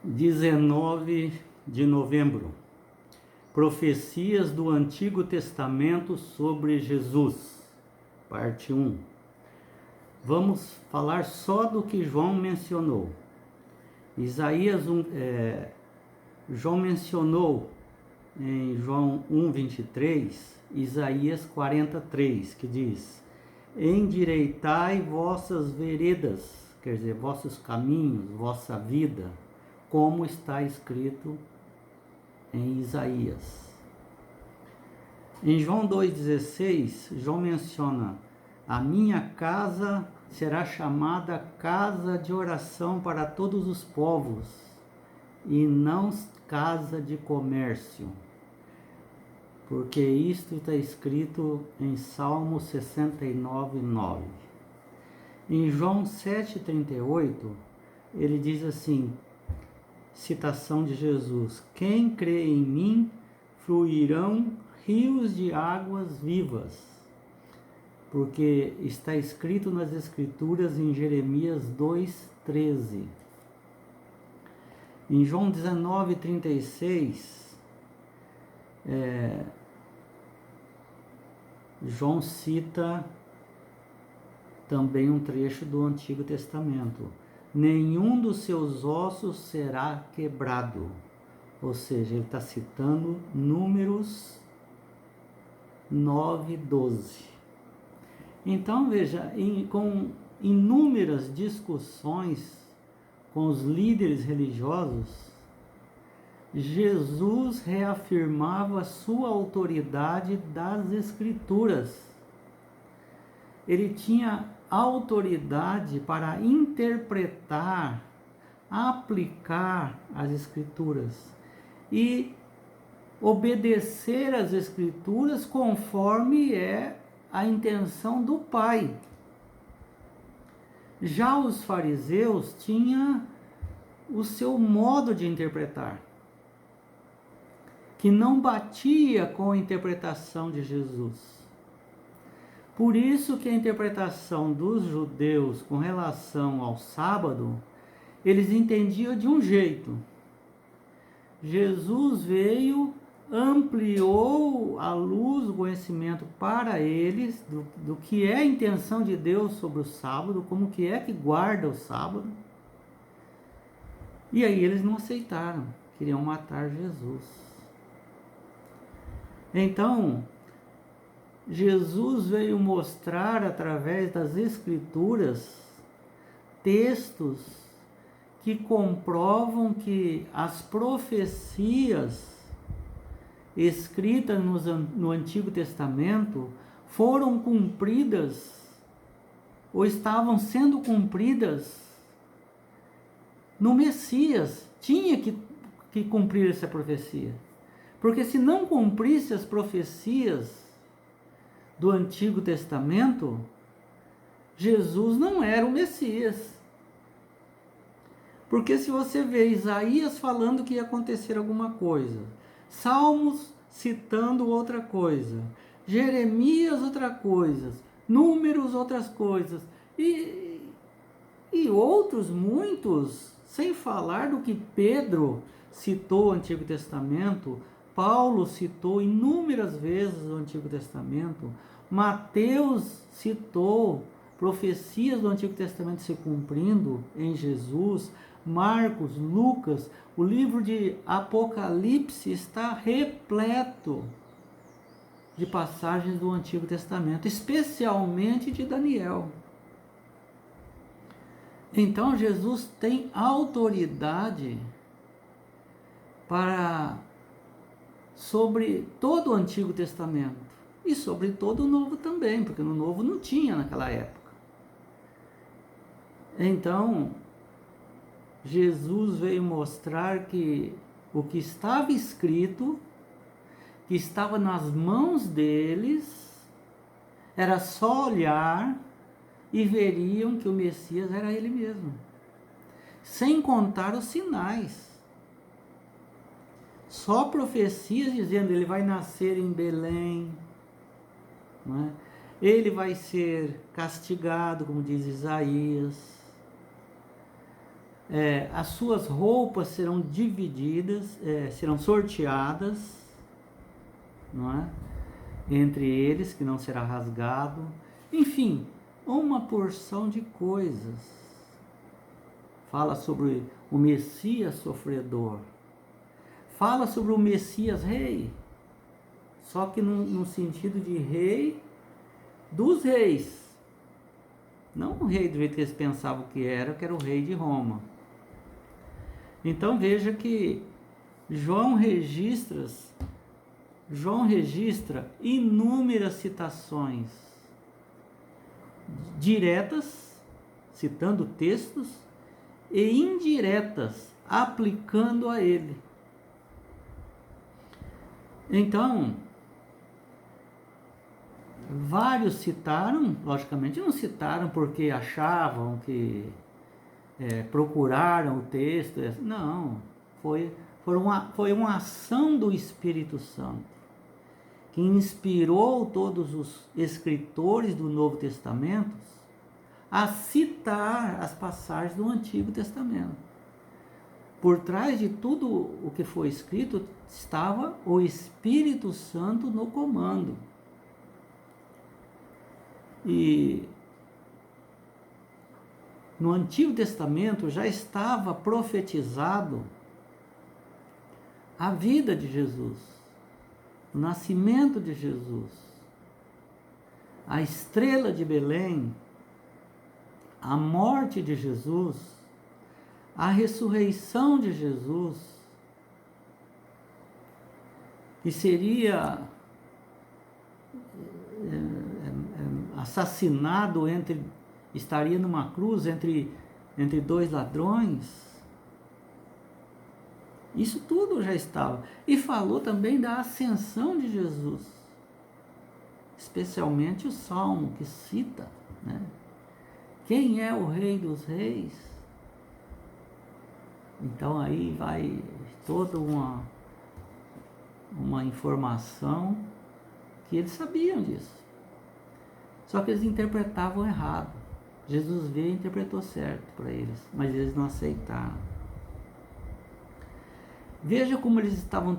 19 de novembro. Profecias do Antigo Testamento sobre Jesus, parte 1. Vamos falar só do que João mencionou. João mencionou em João 1:23, Isaías 43, que diz: endireitai vossas veredas, quer dizer, vossos caminhos, vossa vida, como está escrito em Isaías. Em João 2,16, João menciona: a minha casa será chamada casa de oração para todos os povos, e não casa de comércio, porque isto está escrito em Salmo 69:9. Em João 7,38, ele diz assim, citação de Jesus: quem crê em mim, fluirão rios de águas vivas, porque está escrito nas Escrituras em Jeremias 2,13. Em João 19,36, João cita também um trecho do Antigo Testamento: nenhum dos seus ossos será quebrado. Ou seja, ele está citando Números 9:12. Então veja, com inúmeras discussões com os líderes religiosos, Jesus reafirmava sua autoridade das Escrituras. Ele tinha autoridade para interpretar, aplicar as Escrituras e obedecer às Escrituras conforme é a intenção do Pai. Já os fariseus tinham o seu modo de interpretar, que não batia com a interpretação de Jesus. Por isso que a interpretação dos judeus com relação ao sábado, eles entendiam de um jeito. Jesus veio, ampliou a luz, o conhecimento para eles do que é a intenção de Deus sobre o sábado, como que é que guarda o sábado. E aí eles não aceitaram, queriam matar Jesus. Então, Jesus veio mostrar através das Escrituras textos que comprovam que as profecias escritas no Antigo Testamento foram cumpridas ou estavam sendo cumpridas no Messias. Tinha que cumprir essa profecia, porque se não cumprisse as profecias do Antigo Testamento, Jesus não era o Messias. Porque se você vê Isaías falando que ia acontecer alguma coisa, Salmos citando outra coisa, Jeremias outra coisa, Números outras coisas, e outros muitos, sem falar do que Pedro citou o Antigo Testamento, Paulo citou inúmeras vezes o Antigo Testamento, Mateus citou profecias do Antigo Testamento se cumprindo em Jesus, Marcos, Lucas, o livro de Apocalipse está repleto de passagens do Antigo Testamento, especialmente de Daniel. Então Jesus tem autoridade sobre todo o Antigo Testamento e sobre todo o Novo também, porque no Novo não tinha naquela época. Então, Jesus veio mostrar que o que estava escrito, que estava nas mãos deles, era só olhar e veriam que o Messias era ele mesmo, sem contar os sinais. Só profecias dizendo: ele vai nascer em Belém, não é? Ele vai ser castigado, como diz Isaías. as suas roupas serão divididas, serão sorteadas, não é? Entre eles, que não será rasgado. Enfim, uma porção de coisas. Fala sobre o Messias sofredor. Fala sobre o Messias rei. Só que no sentido de rei dos reis. Não o rei do jeito que eles pensavam que era o rei de Roma. Então veja que João registra inúmeras citações diretas, citando textos, e indiretas, aplicando a ele. Então, vários citaram, logicamente não citaram porque achavam que procuraram o texto, não, foi uma ação do Espírito Santo que inspirou todos os escritores do Novo Testamento a citar as passagens do Antigo Testamento. Por trás de tudo o que foi escrito estava o Espírito Santo no comando. E no Antigo Testamento já estava profetizado a vida de Jesus, o nascimento de Jesus, a estrela de Belém, a morte de Jesus, a ressurreição de Jesus, que seria assassinado estaria numa cruz entre dois ladrões. Isso tudo já estava. E falou também da ascensão de Jesus, especialmente o Salmo que cita, né? Quem é o Rei dos Reis? Então aí vai toda uma informação que eles sabiam disso. Só que eles interpretavam errado. Jesus veio e interpretou certo para eles, mas eles não aceitaram. Veja como eles estavam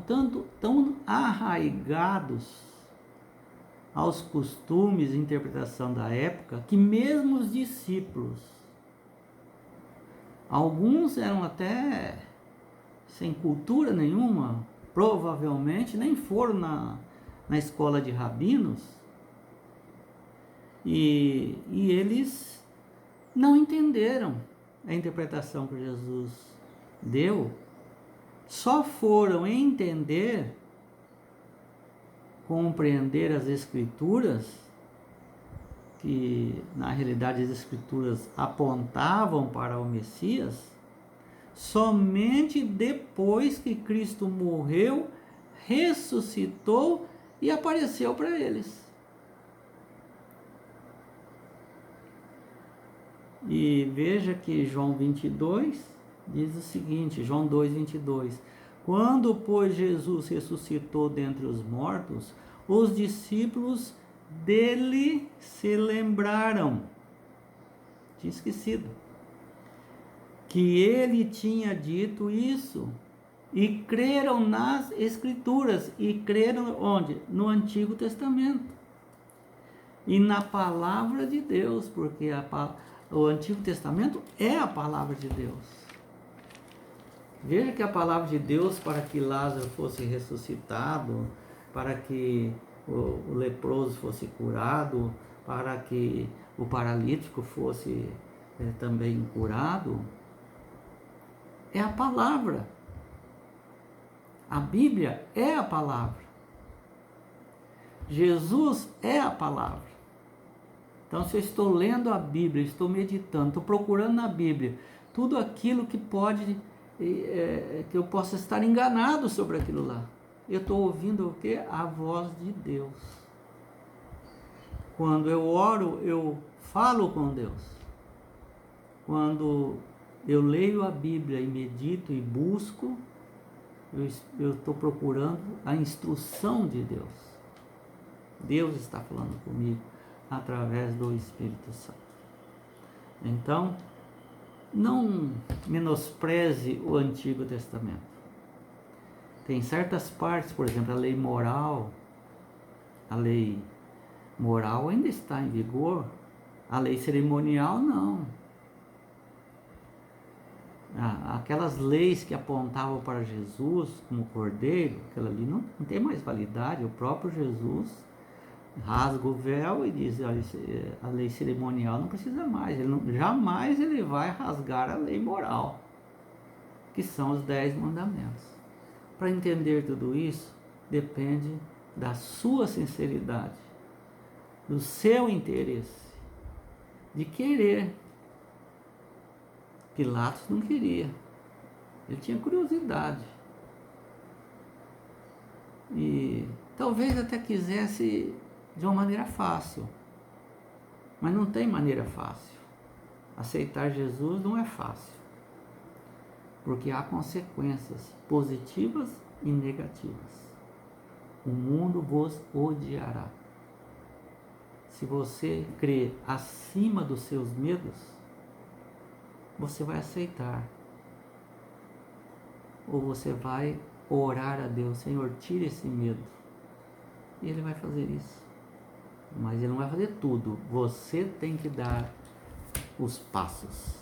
tão arraigados aos costumes e interpretação da época, que mesmo os discípulos, alguns eram até sem cultura nenhuma, provavelmente nem foram na escola de rabinos, e eles não entenderam a interpretação que Jesus deu, só foram entender, compreender as Escrituras, que na realidade as Escrituras apontavam para o Messias, somente depois que Cristo morreu, ressuscitou e apareceu para eles. E veja que João 22 diz o seguinte, João 2:22, quando, pois, Jesus ressuscitou dentre os mortos, os discípulos dele se lembraram, tinha esquecido, que ele tinha dito isso, e creram nas Escrituras, e creram onde? No Antigo Testamento, e na palavra de Deus, porque o Antigo Testamento é a palavra de Deus. Veja que a palavra de Deus para que Lázaro fosse ressuscitado, para que o leproso fosse curado, para que o paralítico fosse também curado, é a palavra. A Bíblia é a palavra. Jesus é a palavra. Então, se eu estou lendo a Bíblia, estou meditando, estou procurando na Bíblia tudo aquilo que pode, que eu possa estar enganado sobre aquilo lá, eu estou ouvindo o quê? A voz de Deus. Quando eu oro, eu falo com Deus. Quando eu leio a Bíblia e medito e busco, eu estou procurando a instrução de Deus. Deus está falando comigo através do Espírito Santo. Então, não menospreze o Antigo Testamento. Tem certas partes, por exemplo, a lei moral ainda está em vigor, a lei cerimonial não. Aquelas leis que apontavam para Jesus como Cordeiro, aquela ali não tem mais validade. O próprio Jesus rasga o véu e diz: olha, a lei cerimonial não precisa mais. Jamais ele vai rasgar a lei moral, que são os 10 mandamentos. Para entender tudo isso, depende da sua sinceridade, do seu interesse, de querer. Pilatos não queria, ele tinha curiosidade e talvez até quisesse de uma maneira fácil, mas não tem maneira fácil. Aceitar Jesus não é fácil, porque há consequências positivas e negativas. O mundo vos odiará. Se você crê acima dos seus medos, você vai aceitar, ou você vai orar a Deus: Senhor, tira esse medo. E Ele vai fazer isso, mas Ele não vai fazer tudo. Você tem que dar os passos.